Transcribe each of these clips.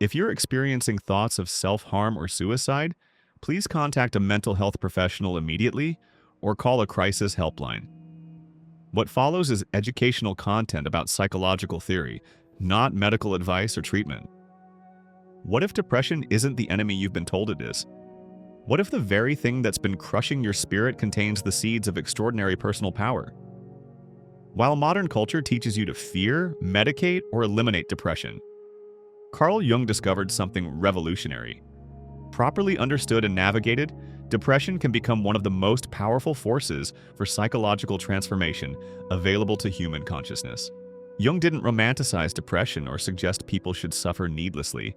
If you're experiencing thoughts of self-harm or suicide, please contact a mental health professional immediately or call a crisis helpline. What follows is educational content about psychological theory, not medical advice or treatment. What if depression isn't the enemy you've been told it is? What if the very thing that's been crushing your spirit contains the seeds of extraordinary personal power? While modern culture teaches you to fear, medicate, or eliminate depression, Carl Jung discovered something revolutionary. Properly understood and navigated, depression can become one of the most powerful forces for psychological transformation available to human consciousness. Jung didn't romanticize depression or suggest people should suffer needlessly,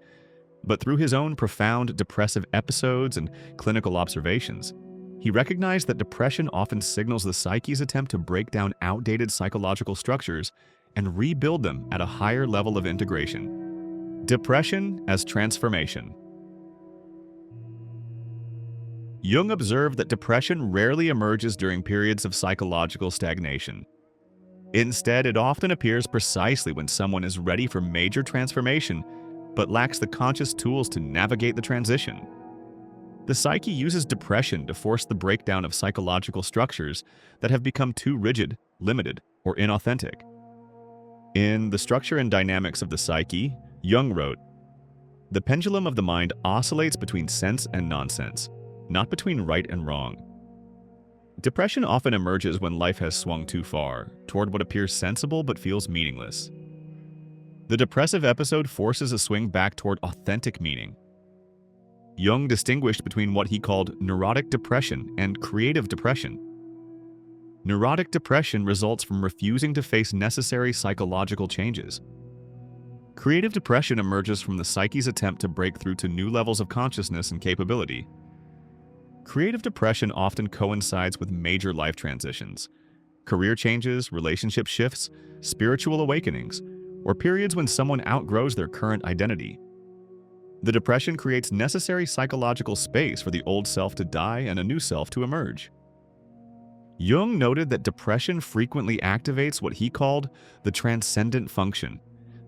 but through his own profound depressive episodes and clinical observations, he recognized that depression often signals the psyche's attempt to break down outdated psychological structures and rebuild them at a higher level of integration. Depression as transformation. Jung observed that depression rarely emerges during periods of psychological stagnation. Instead, it often appears precisely when someone is ready for major transformation but lacks the conscious tools to navigate the transition. The psyche uses depression to force the breakdown of psychological structures that have become too rigid, limited, or inauthentic. In The Structure and Dynamics of the Psyche, Jung wrote, "The pendulum of the mind oscillates between sense and nonsense, not between right and wrong. Depression often emerges when life has swung too far, toward what appears sensible but feels meaningless. The depressive episode forces a swing back toward authentic meaning." Jung distinguished between what he called neurotic depression and creative depression. Neurotic depression results from refusing to face necessary psychological changes. Creative depression emerges from the psyche's attempt to break through to new levels of consciousness and capability. Creative depression often coincides with major life transitions, career changes, relationship shifts, spiritual awakenings, or periods when someone outgrows their current identity. The depression creates necessary psychological space for the old self to die and a new self to emerge. Jung noted that depression frequently activates what he called the transcendent function,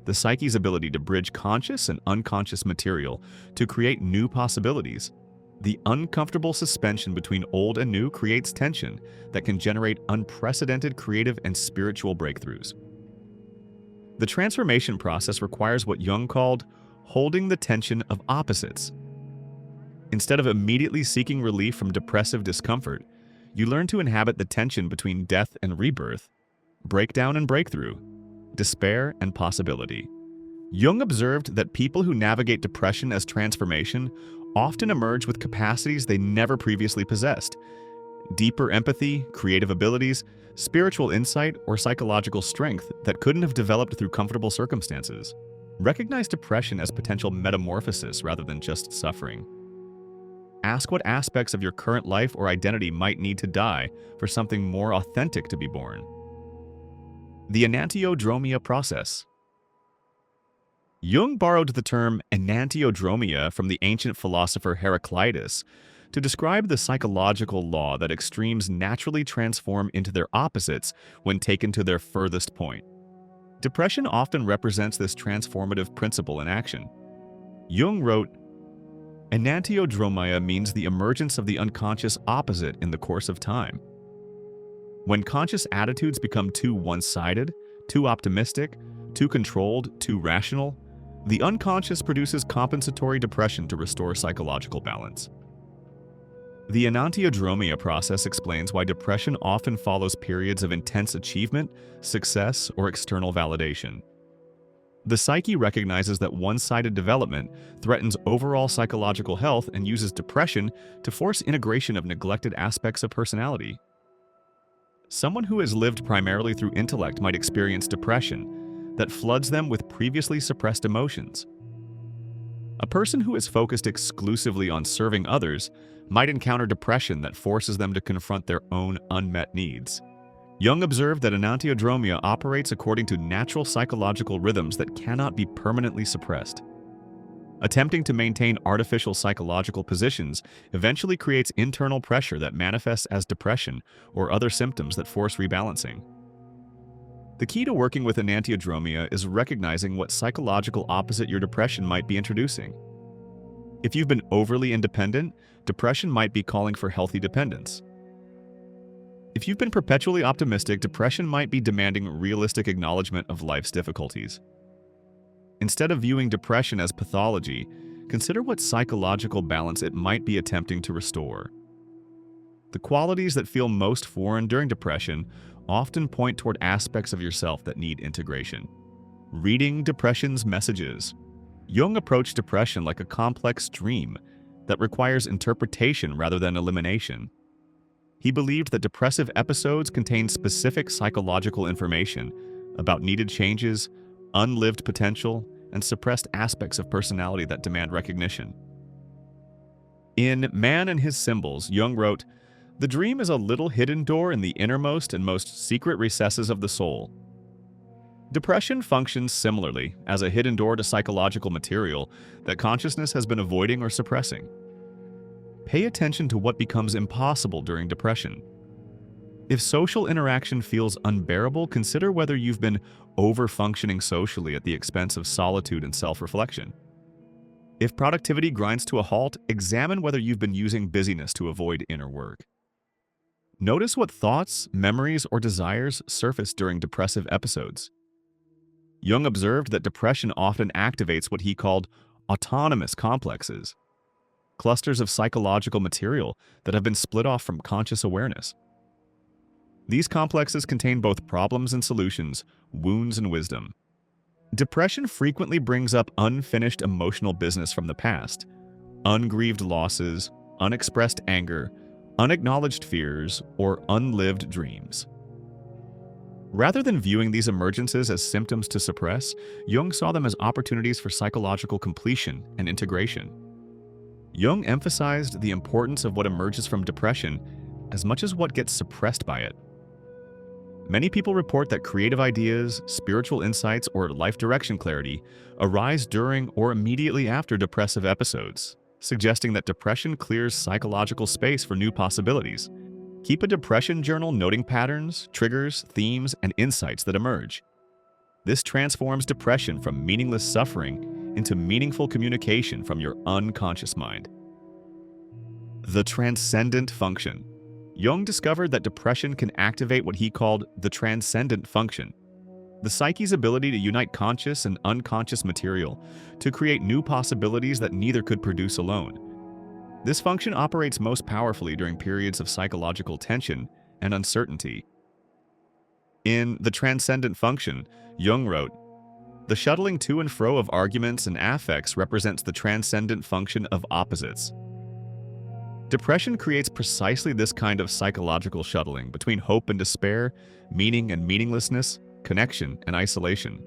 the psyche's ability to bridge conscious and unconscious material to create new possibilities. The uncomfortable suspension between old and new creates tension that can generate unprecedented creative and spiritual breakthroughs. The transformation process requires what Jung called holding the tension of opposites. Instead of immediately seeking relief from depressive discomfort, you learn to inhabit the tension between death and rebirth, breakdown and breakthrough, despair and possibility. Jung observed that people who navigate depression as transformation often emerge with capacities they never previously possessed: deeper empathy, creative abilities, spiritual insight, or psychological strength that couldn't have developed through comfortable circumstances. Recognize depression as potential metamorphosis rather than just suffering. Ask what aspects of your current life or identity might need to die for something more authentic to be born. The Enantiodromia Process. Jung borrowed the term enantiodromia from the ancient philosopher Heraclitus to describe the psychological law that extremes naturally transform into their opposites when taken to their furthest point. Depression often represents this transformative principle in action. Jung wrote, "Enantiodromia means the emergence of the unconscious opposite in the course of time. When conscious attitudes become too one-sided, too optimistic, too controlled, too rational, the unconscious produces compensatory depression to restore psychological balance." The Enantiodromia process explains why depression often follows periods of intense achievement, success, or external validation. The psyche recognizes that one-sided development threatens overall psychological health and uses depression to force integration of neglected aspects of personality. Someone who has lived primarily through intellect might experience depression that floods them with previously suppressed emotions. A person who is focused exclusively on serving others might encounter depression that forces them to confront their own unmet needs. Jung observed that enantiodromia operates according to natural psychological rhythms that cannot be permanently suppressed. Attempting to maintain artificial psychological positions eventually creates internal pressure that manifests as depression or other symptoms that force rebalancing. The key to working with enantiodromia is recognizing what psychological opposite your depression might be introducing. If you've been overly independent, depression might be calling for healthy dependence. If you've been perpetually optimistic, depression might be demanding realistic acknowledgement of life's difficulties. Instead of viewing depression as pathology, consider what psychological balance it might be attempting to restore. The qualities that feel most foreign during depression often point toward aspects of yourself that need integration. Reading depression's messages. Jung approached depression like a complex dream that requires interpretation rather than elimination. He believed that depressive episodes contain specific psychological information about needed changes, unlived potential, and suppressed aspects of personality that demand recognition. In Man and His Symbols, Jung wrote, "The dream is a little hidden door in the innermost and most secret recesses of the soul." Depression functions similarly as a hidden door to psychological material that consciousness has been avoiding or suppressing. Pay attention to what becomes impossible during depression. If social interaction feels unbearable, consider whether you've been over-functioning socially at the expense of solitude and self-reflection. If productivity grinds to a halt, examine whether you've been using busyness to avoid inner work. Notice what thoughts, memories, or desires surface during depressive episodes. Jung observed that depression often activates what he called autonomous complexes, clusters of psychological material that have been split off from conscious awareness. These complexes contain both problems and solutions, wounds and wisdom. Depression frequently brings up unfinished emotional business from the past, ungrieved losses, unexpressed anger, unacknowledged fears, or unlived dreams. Rather than viewing these emergences as symptoms to suppress, Jung saw them as opportunities for psychological completion and integration. Jung emphasized the importance of what emerges from depression as much as what gets suppressed by it. Many people report that creative ideas, spiritual insights, or life direction clarity arise during or immediately after depressive episodes, suggesting that depression clears psychological space for new possibilities. Keep a depression journal noting patterns, triggers, themes, and insights that emerge. This transforms depression from meaningless suffering into meaningful communication from your unconscious mind. The Transcendent Function. Jung discovered that depression can activate what he called the Transcendent Function, the psyche's ability to unite conscious and unconscious material to create new possibilities that neither could produce alone. This function operates most powerfully during periods of psychological tension and uncertainty. In The Transcendent Function, Jung wrote, "The shuttling to and fro of arguments and affects represents the transcendent function of opposites." Depression creates precisely this kind of psychological shuttling between hope and despair, meaning and meaninglessness, connection and isolation.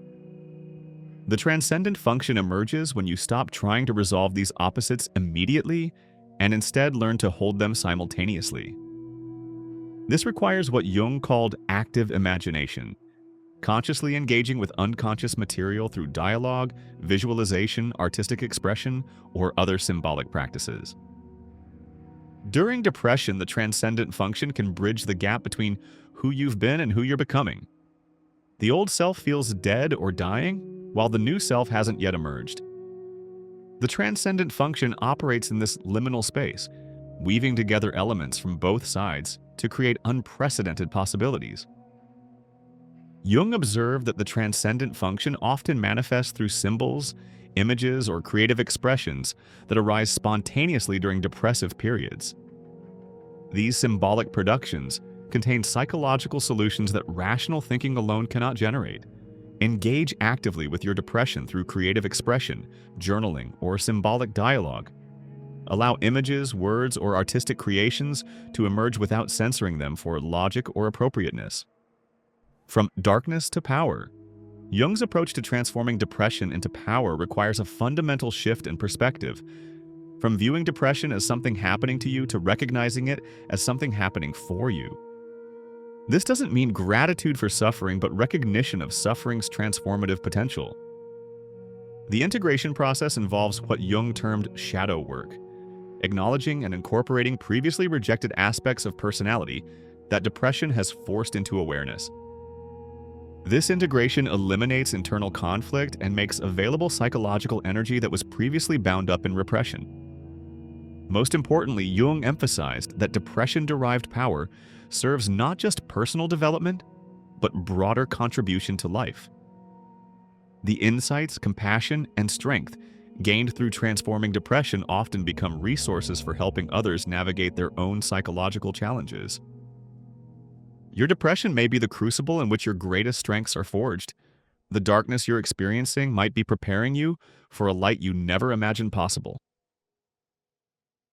The transcendent function emerges when you stop trying to resolve these opposites immediately and instead learn to hold them simultaneously. This requires what Jung called active imagination, consciously engaging with unconscious material through dialogue, visualization, artistic expression, or other symbolic practices. During depression, the transcendent function can bridge the gap between who you've been and who you're becoming. The old self feels dead or dying, while the new self hasn't yet emerged. The transcendent function operates in this liminal space, weaving together elements from both sides to create unprecedented possibilities. Jung observed that the transcendent function often manifests through symbols, images, or creative expressions that arise spontaneously during depressive periods. These symbolic productions contain psychological solutions that rational thinking alone cannot generate. Engage actively with your depression through creative expression, journaling, or symbolic dialogue. Allow images, words, or artistic creations to emerge without censoring them for logic or appropriateness. From darkness to power. Jung's approach to transforming depression into power requires a fundamental shift in perspective, from viewing depression as something happening to you to recognizing it as something happening for you. This doesn't mean gratitude for suffering, but recognition of suffering's transformative potential. The integration process involves what Jung termed shadow work, acknowledging and incorporating previously rejected aspects of personality that depression has forced into awareness. This integration eliminates internal conflict and makes available psychological energy that was previously bound up in repression. Most importantly, Jung emphasized that depression-derived power serves not just personal development, but broader contribution to life. The insights, compassion, and strength gained through transforming depression often become resources for helping others navigate their own psychological challenges. Your depression may be the crucible in which your greatest strengths are forged. The darkness you're experiencing might be preparing you for a light you never imagined possible.